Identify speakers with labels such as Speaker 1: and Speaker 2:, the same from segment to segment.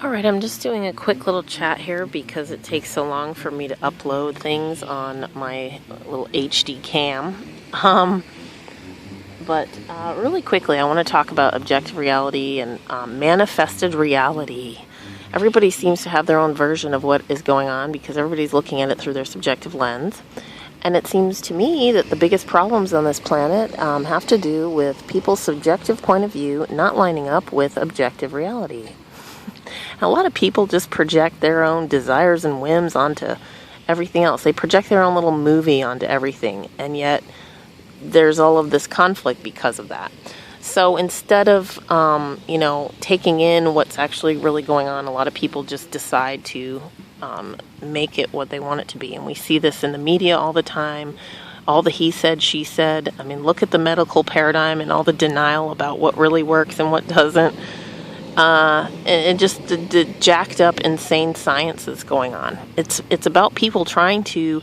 Speaker 1: Alright, I'm just doing a quick little chat here because it takes so long for me to upload things on my little HD cam. But really quickly, I want to talk about objective reality and manifested reality. Everybody seems to have their own version of what is going on because everybody's looking at it through their subjective lens. And it seems to me that the biggest problems on this planet have to do with people's subjective point of view not lining up with objective reality. A lot of people just project their own desires and whims onto everything else. They project their own little movie onto everything, and yet there's all of this conflict because of that. So instead of, taking in what's actually really going on, a lot of people just decide to make it what they want it to be. And we see this in the media all the time. All the he said, she said. I mean, look at the medical paradigm and all the denial about what really works and what doesn't. And just the jacked up, insane science that's going on. It's about people trying to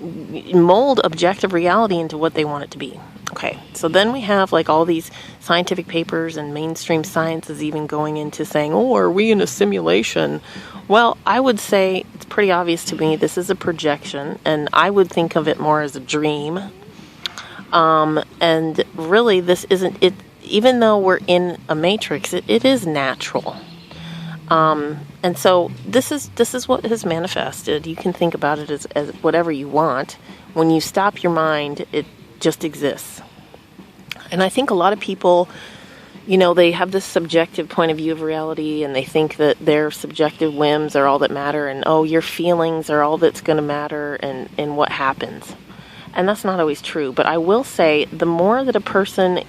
Speaker 1: mold objective reality into what they want it to be. Okay, so then we have like all these scientific papers and mainstream science is even going into saying, oh, are we in a simulation? Well, I would say it's pretty obvious to me this is a projection, and I would think of it more as a dream. And really, this isn't it. Even though we're in a matrix, it is natural. And so this is what has manifested. You can think about it as whatever you want. When you stop your mind, it just exists. And I think a lot of people, they have this subjective point of view of reality, and they think that their subjective whims are all that matter, and your feelings are all that's going to matter in what happens. And that's not always true. But I will say, the more that a person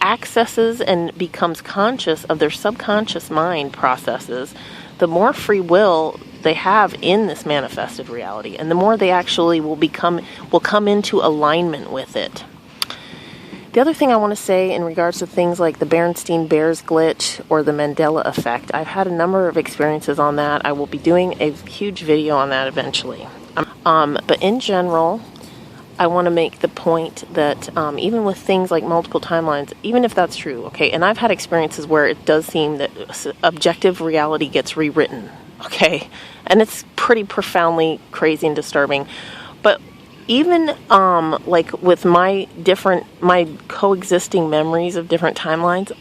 Speaker 1: accesses and becomes conscious of their subconscious mind processes, the more free will they have in this manifested reality, and the more they actually will come into alignment with it. The other thing I want to say in regards to things like the Bears glitch or the Mandela Effect, I've had a number of experiences on that. I will be doing a huge video on that eventually. But in general, I want to make the point that even with things like multiple timelines, even if that's true, okay, and I've had experiences where it does seem that objective reality gets rewritten, okay, and it's pretty profoundly crazy and disturbing. But even like with my coexisting memories of different timelines,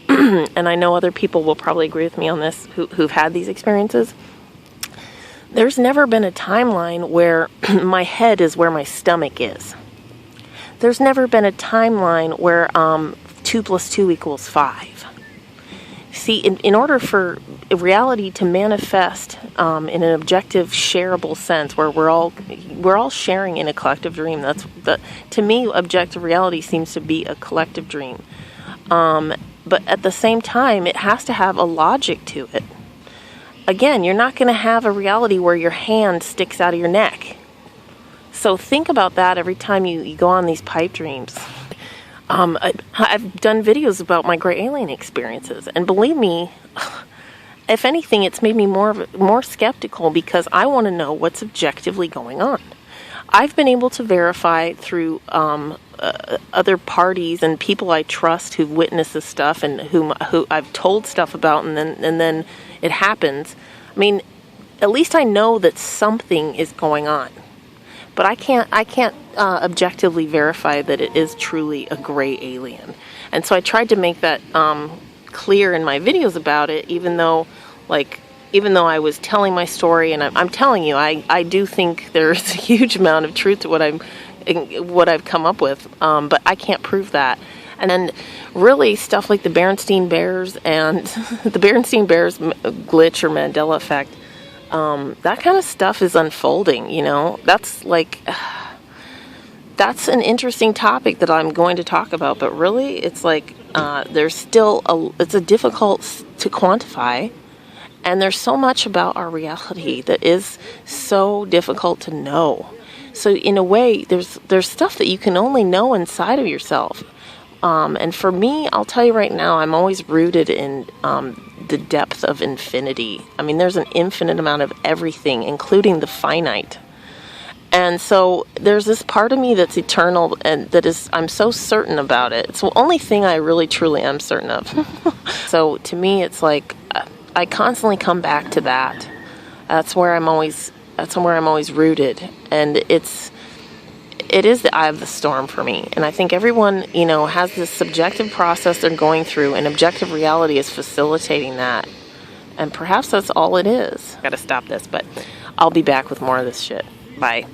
Speaker 1: and I know other people will probably agree with me on this who've had these experiences, there's never been a timeline where my head is where my stomach is. There's never been a timeline where 2 + 2 = 5. See, in order for reality to manifest in an objective, shareable sense, where we're all sharing in a collective dream, to me, objective reality seems to be a collective dream. But at the same time, it has to have a logic to it. Again, you're not going to have a reality where your hand sticks out of your neck. So think about that every time you go on these pipe dreams. I've done videos about my gray alien experiences, and believe me, if anything, it's made me more skeptical because I want to know what's objectively going on. I've been able to verify through other parties and people I trust who've witnessed this stuff and who I've told stuff about, and then it happens. I mean, at least I know that something is going on, but I can't objectively verify that it is truly a gray alien. And so I tried to make that clear in my videos about it, even though I was telling my story, and I'm telling you, I do think there's a huge amount of truth to what I've come up with, but I can't prove that. And then really stuff like the Bears and the Bears glitch or Mandela Effect, that kind of stuff is unfolding, that's an interesting topic that I'm going to talk about, but really it's like it's a difficult to quantify, and there's so much about our reality that is so difficult to know. So in a way, there's stuff that you can only know inside of yourself. And for me, I'll tell you right now, I'm always rooted in the depth of infinity. I mean, there's an infinite amount of everything, including the finite. And so there's this part of me that's eternal, and I'm so certain about it. It's the only thing I really truly am certain of. So to me, it's like I constantly come back to that. That's where I'm always rooted, and it is the eye of the storm for me. And I think everyone, you know, has this subjective process they're going through, and objective reality is facilitating that. And perhaps that's all it is. Got to stop this, but I'll be back with more of this shit. Bye.